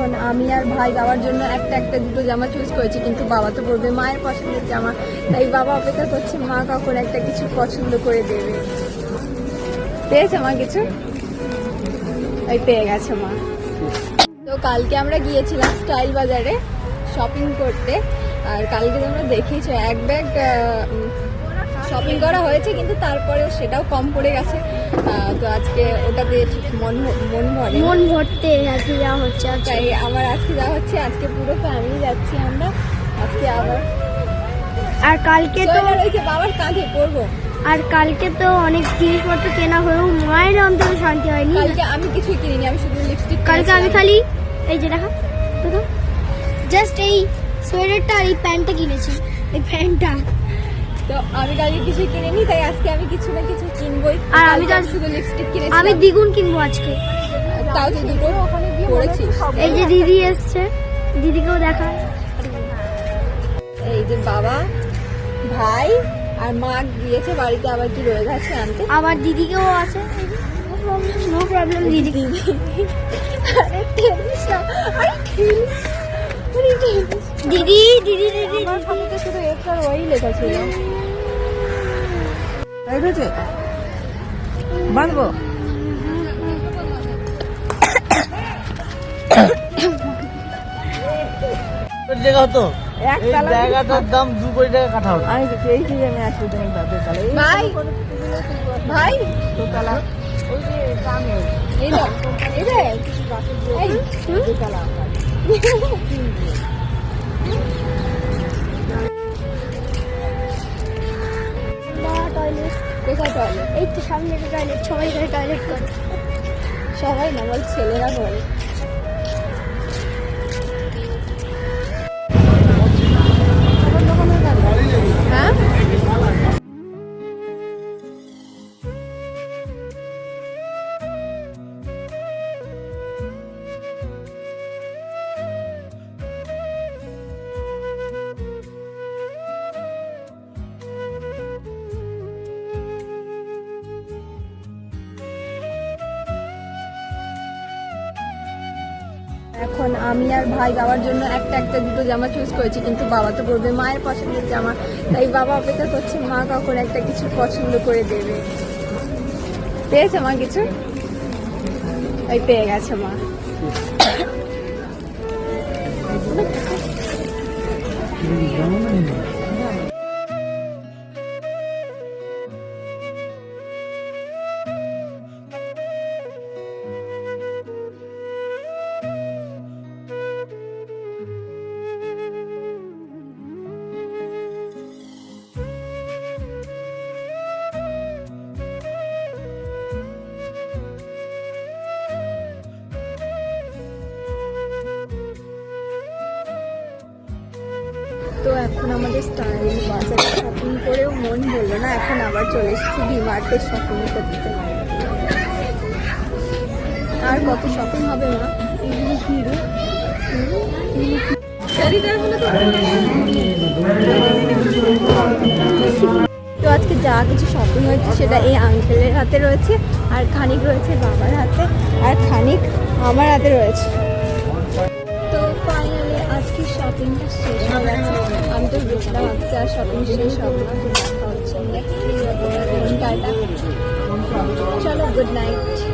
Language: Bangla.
এখন আমি আর ভাই বাবার জন্য একটা দুটো জামা চুজ করেছি, কিন্তু বাবা তো পরবে মায়ের পছন্দের জামা, তাই বাবা অপেক্ষা করছে মা কখন একটা কিছু পছন্দ করে দেবে। পেয়েছে মা কিছু? ওই পেয়ে গেছে মা। তো কালকে আমরা গিয়েছিলাম স্টাইল বাজারে শপিং করতে, আর কালকে তোমরা দেখেছো এক ব্যাগ শপিং করা হয়েছে, কিন্তু তারপরেও সেটাও কম পড়ে গেছে। তো আজকে ওটাতে মন ভরতে আজকে যাওয়া হচ্ছে, তাই আমার আজকে যাওয়া হচ্ছে। আজকে পুরো ফ্যামিলি যাচ্ছি আমরা আজকে আবার। আর কালকে তো রয়েছে বাবার কাঁধে পড়বো। আর কালকে তো অনেক জিনিসপত্র কেনা হয়েও মায়ের অন্তরে শান্তি হয়নি। কালকে আমি কিছুই কিনিনি, আমি শুধু লিপস্টিক। কালকে আমি খালি এই যে দেখা তো জাস্ট এই সোয়েটারটা আর এই প্যান্টটা কিনেছি, এই প্যান্টটা। তো আমি কালকে কিছু কিনিনি, তাই আজকে আমি কিছু না কিছু কিনবই। আর আমি তো শুধু লিপস্টিক কিনেছি। আমি দ্বিগুণ কিনবো আজকে। তাও তো দুটো করেছি। এই যে দিদি এসছে, দিদিকেও দেখা। এই যে বাবা ভাই আর মা গিয়েছে বাড়িতে, আবার কি রয়ে গেছে আনতে। আবার দিদিকেও আছে, নো প্রবলেম। দিদি দিদি দিদি দিদি সামনে শুধু একটার ওই লেখা ছিল। বাঁধবো জায়গা তো জায়গাটার দাম 2 কোটি টাকা কাঠা হতো। আমি তো এই যে আমি আসলে ভাই ভাই দোতলা ওই যে সামনে এই দাও এই রে এই দোতলা টয়লেট কোথায় টয়লেট? এই তো সামনে টয়লেট, সবাই এখানে টয়লেট করে। সবাই না, বল ছেলেরা বলে। হ্যাঁ এখন আমি আর ভাই বাবার জন্য একটা দুটো জামা চুজ করেছি, কিন্তু বাবা তো পরবে মায়ের পছন্দের জামা, তাই বাবা অপেক্ষা করছে মা কখন একটা কিছু পছন্দ করে দেবে। পেয়েছে মা কিছু? ওই পেয়ে গেছে মা। তো এখন আমাদের স্টাইল বাজারে শপিং করেও মন বললো না, এখন আবার চলে এসেছি ডিমার্টে শপিং করতে। আর কত শপিং হবে মা? তো আজকে যা কিছু শপিং হয়েছে সেটা এই আঙ্কেলের হাতে রয়েছে, আর খানিক রয়েছে বাবার হাতে, আর খানিক আমার হাতে রয়েছে। তো ফাইনালি আজকে শপিংটা শেষ হয়ে গেছে। আমি তো গেছিলাম আজকে, আর শপিং শেষ হবে না। দেখা হচ্ছে নেক্সট টাটা। চলো, গুড নাইট।